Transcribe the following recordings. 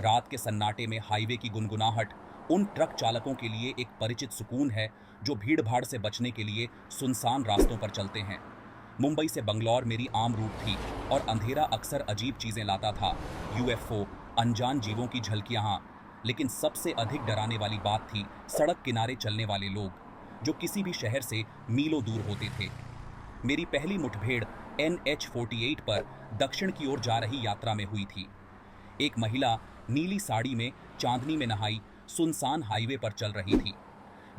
रात के सन्नाटे में हाईवे की गुनगुनाहट उन ट्रक चालकों के लिए एक परिचित सुकून है जो भीड़-भाड़ से बचने के लिए सुनसान रास्तों पर चलते हैं। मुंबई से बंगलौर मेरी आम रूट थी और अंधेरा अक्सर अजीब चीजें लाता था, यूएफओ, अनजान जीवों की झलकियां। लेकिन सबसे अधिक डराने वाली बात थी सड़क किनारे चलने वाले लोग, जो किसी भी शहर से मीलों दूर होते थे। मेरी पहली मुठभेड़ NH-48 पर दक्षिण की ओर जा रही यात्रा में हुई थी। एक महिला नीली साड़ी में चांदनी में नहाई सुनसान हाईवे पर चल रही थी।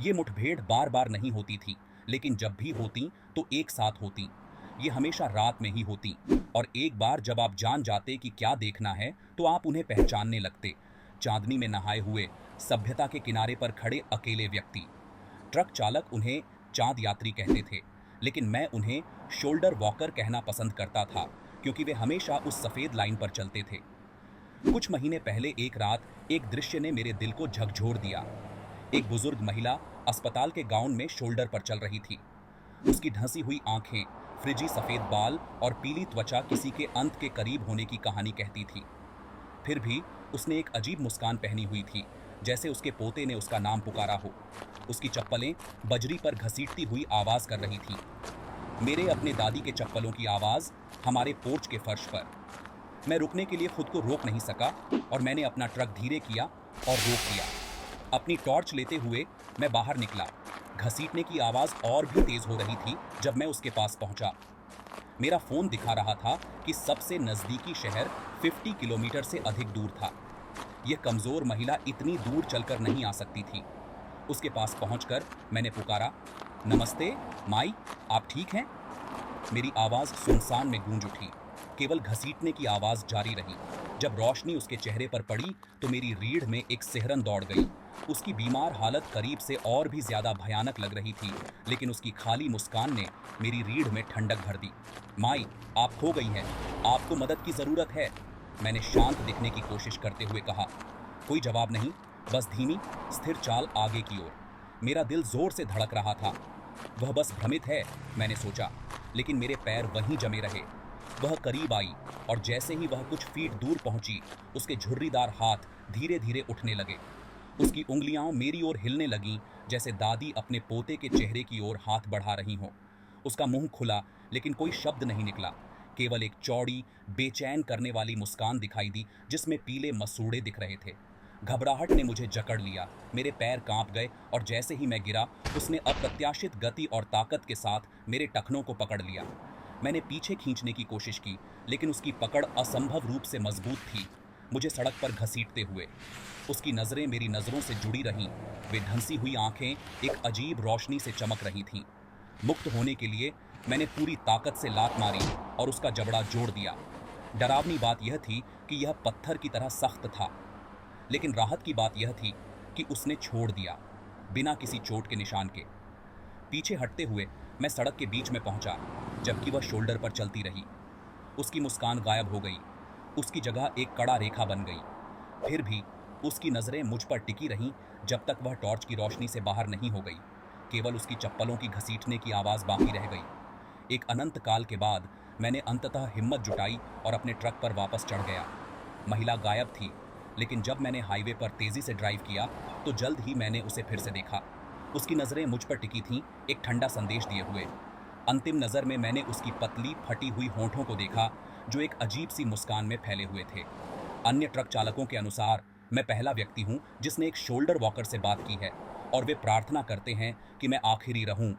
ये मुठभेड़ बार बार नहीं होती थी, लेकिन जब भी होती तो एक साथ होती। ये हमेशा रात में ही होती, और एक बार जब आप जान जाते कि क्या देखना है तो आप उन्हें पहचानने लगते। चांदनी में नहाए हुए, सभ्यता के किनारे पर खड़े अकेले व्यक्ति। ट्रक चालक उन्हें चांद यात्री कहते थे, लेकिन मैं उन्हें शोल्डर वॉकर कहना पसंद करता था, क्योंकि वे हमेशा उस सफेद लाइन पर चलते थे। कुछ महीने पहले एक रात एक दृश्य ने मेरे दिल को झकझोर दिया। एक बुजुर्ग महिला अस्पताल के गाउन में शोल्डर पर चल रही थी। उसकी ढंसी हुई आंखें, फ्रिजी सफेद बाल और पीली त्वचा किसी के अंत के करीब होने की कहानी कहती थी। फिर भी उसने एक अजीब मुस्कान पहनी हुई थी, जैसे उसके पोते ने उसका नाम पुकारा हो। उसकी चप्पलें बजरी पर घसीटती हुई आवाज कर रही थी। मेरे अपने दादी के चप्पलों की आवाज हमारे पोर्च के फर्श पर। मैं रुकने के लिए खुद को रोक नहीं सका और मैंने अपना ट्रक धीरे किया और रोक दिया। अपनी टॉर्च लेते हुए मैं बाहर निकला। घसीटने की आवाज और भी तेज हो रही थी जब मैं उसके पास पहुंचा। मेरा फोन दिखा रहा था कि सबसे नजदीकी शहर 50 किलोमीटर से अधिक दूर था। यह कमजोर महिला इतनी दूर चलकर नहीं आ सकती थी। उसके पास पहुंचकर मैंने पुकारा, नमस्ते माई, आप ठीक हैं? मेरी आवाज सुनसान में गूंज उठी। केवल घसीटने की आवाज जारी रही। जब रोशनी उसके चेहरे पर पड़ी तो मेरी रीढ़ में एक सिहरन दौड़ गई। उसकी बीमार हालत करीब से और भी ज्यादा भयानक लग रही थी, लेकिन उसकी खाली मुस्कान ने मेरी रीढ़ में ठंडक भर दी। माई, आप खो गई हैं, आपको मदद की जरूरत है, मैंने शांत दिखने की कोशिश करते हुए कहा। कोई जवाब नहीं, बस धीमी स्थिर चाल आगे की ओर। मेरा दिल जोर से धड़क रहा था। वह बस भ्रमित है, मैंने सोचा, लेकिन मेरे पैर वहीं जमे रहे। वह करीब आई और जैसे ही वह कुछ फीट दूर पहुंची, उसके झुर्रीदार हाथ धीरे धीरे उठने लगे। उसकी उंगलियां मेरी ओर हिलने लगीं, जैसे दादी अपने पोते के चेहरे की ओर हाथ बढ़ा रही हों। उसका मुंह खुला, लेकिन कोई शब्द नहीं निकला। केवल एक चौड़ी, बेचैन करने वाली मुस्कान दिखाई दी, जिसमें पीले मसूड़े दिख रहे थे। घबराहट ने मुझे जकड़ लिया, मेरे पैर कांप गए और जैसे ही मैं गिरा, उसने अप्रत्याशित गति और ताकत के साथ मेरे टखनों को पकड़ लिया। मैंने पीछे खींचने की कोशिश की, लेकिन उसकी पकड़ असंभव रूप से मजबूत थी, मुझे सड़क पर घसीटते हुए। उसकी नजरें मेरी नजरों से जुड़ी रहीं। वे ढंसी हुई आंखें एक अजीब रोशनी से चमक रही थीं। मुक्त होने के लिए मैंने पूरी ताकत से लात मारी और उसका जबड़ा जोड़ दिया। डरावनी बात यह थी कि यह पत्थर की तरह सख्त था, लेकिन राहत की बात यह थी कि उसने छोड़ दिया, बिना किसी चोट के निशान के। पीछे हटते हुए मैं सड़क के बीच में पहुंचा, जबकि वह शोल्डर पर चलती रही। उसकी मुस्कान गायब हो गई, उसकी जगह एक कड़ा रेखा बन गई। फिर भी उसकी नजरें मुझ पर टिकी रहीं जब तक वह टॉर्च की रोशनी से बाहर नहीं हो गई। केवल उसकी चप्पलों की घसीटने की आवाज बाकी रह गई। एक अनंत काल के बाद मैंने अंततः हिम्मत जुटाई और अपने ट्रक पर वापस चढ़ गया। महिला गायब थी, लेकिन जब मैंने हाईवे पर तेजी से ड्राइव किया तो जल्द ही मैंने उसे फिर से देखा। उसकी नजरें मुझ पर टिकी थीं, एक ठंडा संदेश दिए हुए। अंतिम नजर में मैंने उसकी पतली फटी हुई होंठों को देखा, जो एक अजीब सी मुस्कान में फैले हुए थे। अन्य ट्रक चालकों के अनुसार मैं पहला व्यक्ति हूं जिसने एक शोल्डर वॉकर से बात की है, और वे प्रार्थना करते हैं कि मैं आखिरी रहूं।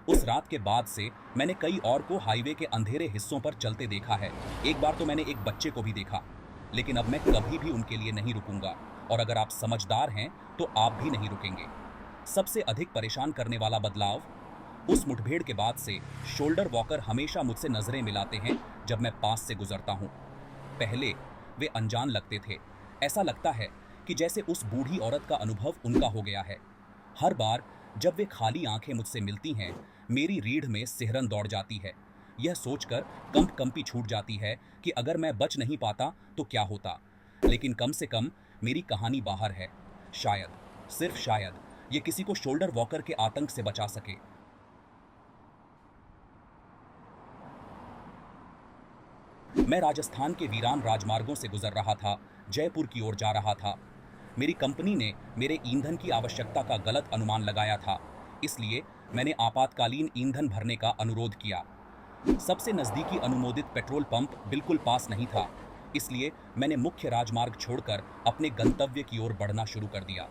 उस रात के बाद से मैंने कई और को हाईवे के अंधेरे हिस्सों पर चलते देखा है। एक बार तो मैंने एक बच्चे को भी देखा, लेकिन अब मैं कभी भी उनके लिए नहीं रुकूंगा, और अगर आप समझदार हैं तो आप भी नहीं रुकेंगे। सबसे अधिक परेशान करने वाला बदलाव, उस मुठभेड़ के बाद से शोल्डर वॉकर हमेशा मुझसे नजरें मिलाते हैं जब मैं पास से गुजरता हूं। पहले वे अनजान लगते थे, ऐसा लगता है कि जैसे उस बूढ़ी औरत का अनुभव उनका हो गया है। हर बार जब वे खाली आंखें मुझसे मिलती हैं, मेरी रीढ़ में सिहरन दौड़ जाती है। यह सोचकर कंपी छूट जाती है कि अगर मैं बच नहीं पाता तो क्या होता, लेकिन कम से कम मेरी कहानी बाहर है। शायद, सिर्फ शायद, ये किसी को शोल्डर वॉकर के आतंक से बचा सके। मैं राजस्थान के वीरान राजमार्गों से गुजर रहा था, जयपुर की ओर जा रहा था। मेरी कंपनी ने मेरे ईंधन की आवश्यकता का गलत अनुमान लगाया था, इसलिए मैंने आपातकालीन ईंधन भरने का अनुरोध किया। सबसे नज़दीकी अनुमोदित पेट्रोल पंप बिल्कुल पास नहीं था, इसलिए मैंने मुख्य राजमार्ग छोड़कर अपने गंतव्य की ओर बढ़ना शुरू कर दिया।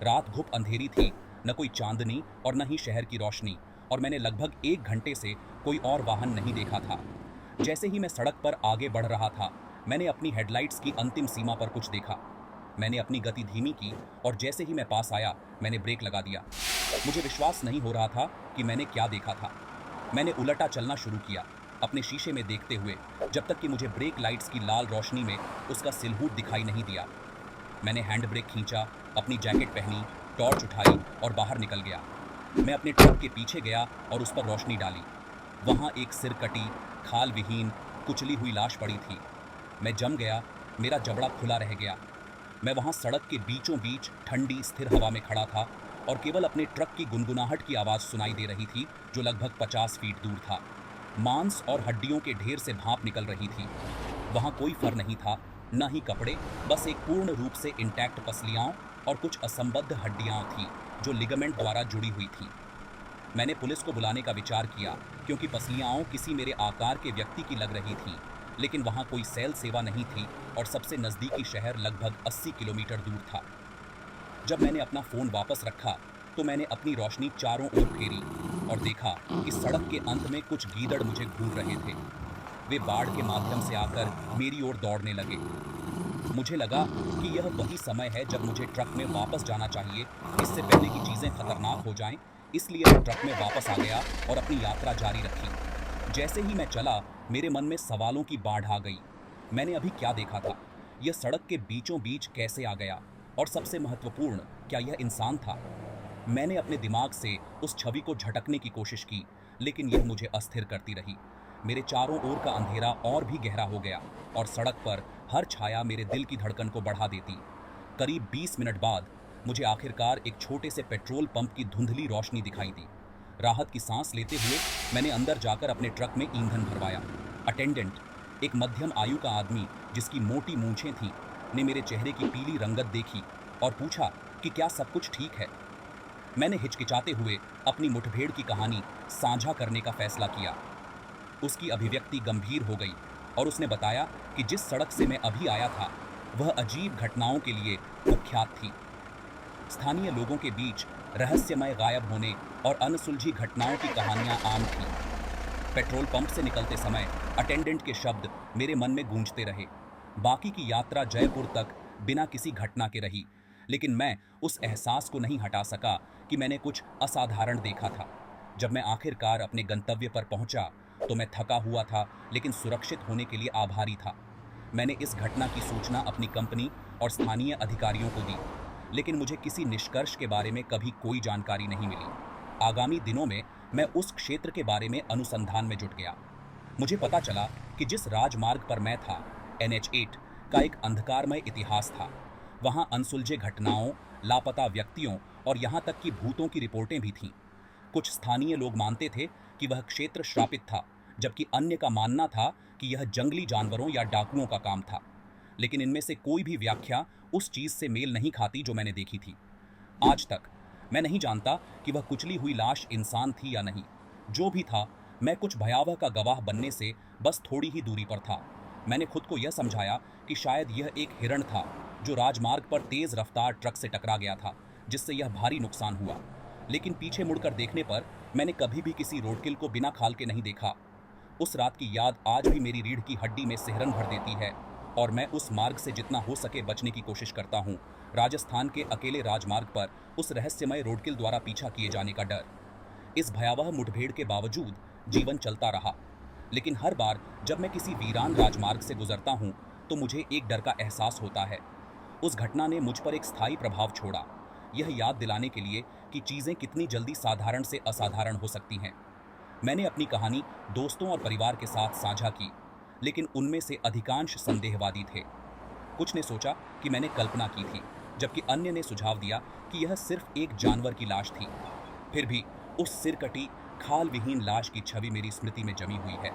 रात घुप अंधेरी थी, न कोई चांदनी और न ही शहर की रोशनी, और मैंने लगभग 1 घंटे से कोई और वाहन नहीं देखा था। जैसे ही मैं सड़क पर आगे बढ़ रहा था, मैंने अपनी हेडलाइट्स की अंतिम सीमा पर कुछ देखा। मैंने अपनी गति धीमी की और जैसे ही मैं पास आया, मैंने ब्रेक लगा दिया। मुझे विश्वास नहीं हो रहा था कि मैंने क्या देखा था। मैंने उलटा चलना शुरू किया, अपने शीशे में देखते हुए, जब तक कि मुझे ब्रेक लाइट्स की लाल रोशनी में उसका सिलहूट दिखाई नहीं दिया। मैंने हैंड ब्रेक खींचा, अपनी जैकेट पहनी, टॉर्च उठाई और बाहर निकल गया। मैं अपने ट्रक के पीछे गया और उस पर रोशनी डाली। वहाँ एक सिरकटी, खाल विहीन, कुचली हुई लाश पड़ी थी। मैं जम गया, मेरा जबड़ा खुला रह गया। मैं वहाँ सड़क के बीचों बीच ठंडी स्थिर हवा में खड़ा था और केवल अपने ट्रक की गुनगुनाहट की आवाज़ सुनाई दे रही थी, जो लगभग 50 फीट दूर था। मांस और हड्डियों के ढेर से भाप निकल रही थी। वहाँ कोई फर नहीं था, न ही कपड़े, बस एक पूर्ण रूप से इंटैक्ट पसलियाँ और कुछ असंबद्ध हड्डियाँ थीं जो लिगामेंट द्वारा जुड़ी हुई थीं। मैंने पुलिस को बुलाने का विचार किया, क्योंकि पसलियाँ किसी मेरे आकार के व्यक्ति की लग रही थीं, लेकिन वहाँ कोई सेल सेवा नहीं थी और सबसे नज़दीकी शहर लगभग 80 किलोमीटर दूर था। जब मैंने अपना फ़ोन वापस रखा तो मैंने अपनी रोशनी चारों ओर फेरी और देखा कि सड़क के अंत में कुछ गीदड़ मुझे घूर रहे थे। वे बाड़ के माध्यम से आकर मेरी ओर दौड़ने लगे। मुझे लगा कि यह वही समय है जब मुझे ट्रक में वापस जाना चाहिए, इससे पहले कि चीज़ें खतरनाक हो जाएं। इसलिए मैं ट्रक में वापस आ गया और अपनी यात्रा जारी रखी। जैसे ही मैं चला, मेरे मन में सवालों की बाढ़ आ गई। मैंने अभी क्या देखा था? यह सड़क के बीचों बीच कैसे आ गया? और सबसे महत्वपूर्ण, क्या यह इंसान था? मैंने अपने दिमाग से उस छवि को झटकने की कोशिश की, लेकिन यह मुझे अस्थिर करती रही। मेरे चारों ओर का अंधेरा और भी गहरा हो गया और सड़क पर हर छाया मेरे दिल की धड़कन को बढ़ा देती। करीब 20 मिनट बाद मुझे आखिरकार एक छोटे से पेट्रोल पंप की धुंधली रोशनी दिखाई दी। राहत की सांस लेते हुए मैंने अंदर जाकर अपने ट्रक में ईंधन भरवाया। अटेंडेंट, एक मध्यम आयु का आदमी जिसकी मोटी मूंछें थीं, ने मेरे चेहरे की पीली रंगत देखी और पूछा कि क्या सब कुछ ठीक है। मैंने हिचकिचाते हुए अपनी मुठभेड़ की कहानी साझा करने का फैसला किया। उसकी अभिव्यक्ति गंभीर हो गई और उसने बताया कि जिस सड़क से मैं अभी आया था, वह अजीब घटनाओं के लिए कुख्यात थी। स्थानीय लोगों के बीच रहस्यमय गायब होने और अनसुलझी घटनाओं की कहानियां आम थीं। पेट्रोल पंप से निकलते समय अटेंडेंट के शब्द मेरे मन में गूंजते रहे। बाकी की यात्रा जयपुर तक बिना किसी घटना के रही, लेकिन मैं उस एहसास को नहीं हटा सका कि मैंने कुछ असाधारण देखा था। जब मैं आखिरकार अपने गंतव्य पर पहुंचा तो मैं थका हुआ था, लेकिन सुरक्षित होने के लिए आभारी था। मैंने इस घटना की सूचना अपनी कंपनी और स्थानीय अधिकारियों को दी, लेकिन मुझे किसी निष्कर्ष के बारे में कभी कोई जानकारी नहीं मिली। आगामी दिनों में मैं उस क्षेत्र के बारे में अनुसंधान में जुट गया। मुझे पता चला कि जिस राजमार्ग पर मैं था, NH8 का एक अंधकारमय इतिहास था। वहाँ अनसुलझे घटनाओं, लापता व्यक्तियों और यहाँ तक कि भूतों की रिपोर्टें भी थीं। कुछ स्थानीय लोग मानते थे कि वह क्षेत्र श्रापित था, जबकि अन्य का मानना था कि यह जंगली जानवरों या डाकुओं का काम था। लेकिन इनमें से कोई भी व्याख्या उस चीज़ से मेल नहीं खाती जो मैंने देखी थी। आज तक मैं नहीं जानता कि वह कुचली हुई लाश इंसान थी या नहीं। जो भी था, मैं कुछ भयावह का गवाह बनने से बस थोड़ी ही दूरी पर था। मैंने खुद को यह समझाया कि शायद यह एक हिरण था जो राजमार्ग पर तेज रफ्तार ट्रक से टकरा गया था, जिससे यह भारी नुकसान हुआ। लेकिन पीछे मुड़कर देखने पर मैंने कभी भी किसी रोडकिल को बिना खाल के नहीं देखा। उस रात की याद आज भी मेरी रीढ़ की हड्डी में सिहरन भर देती है और मैं उस मार्ग से जितना हो सके बचने की कोशिश करता हूँ। राजस्थान के अकेले राजमार्ग पर उस रहस्यमय रोडकिल द्वारा पीछा किए जाने का डर। इस भयावह मुठभेड़ के बावजूद जीवन चलता रहा, लेकिन हर बार जब मैं किसी वीरान राजमार्ग से गुजरता हूँ तो मुझे एक डर का एहसास होता है। उस घटना ने मुझ पर एक स्थायी प्रभाव छोड़ा, यह याद दिलाने के लिए कि चीज़ें कितनी जल्दी साधारण से असाधारण हो सकती हैं। मैंने अपनी कहानी दोस्तों और परिवार के साथ साझा की, लेकिन उनमें से अधिकांश संदेहवादी थे। कुछ ने सोचा कि मैंने कल्पना की थी, जबकि अन्य ने सुझाव दिया कि यह सिर्फ एक जानवर की लाश थी। फिर भी उस सिरकटी, खाल विहीन लाश की छवि मेरी स्मृति में जमी हुई है।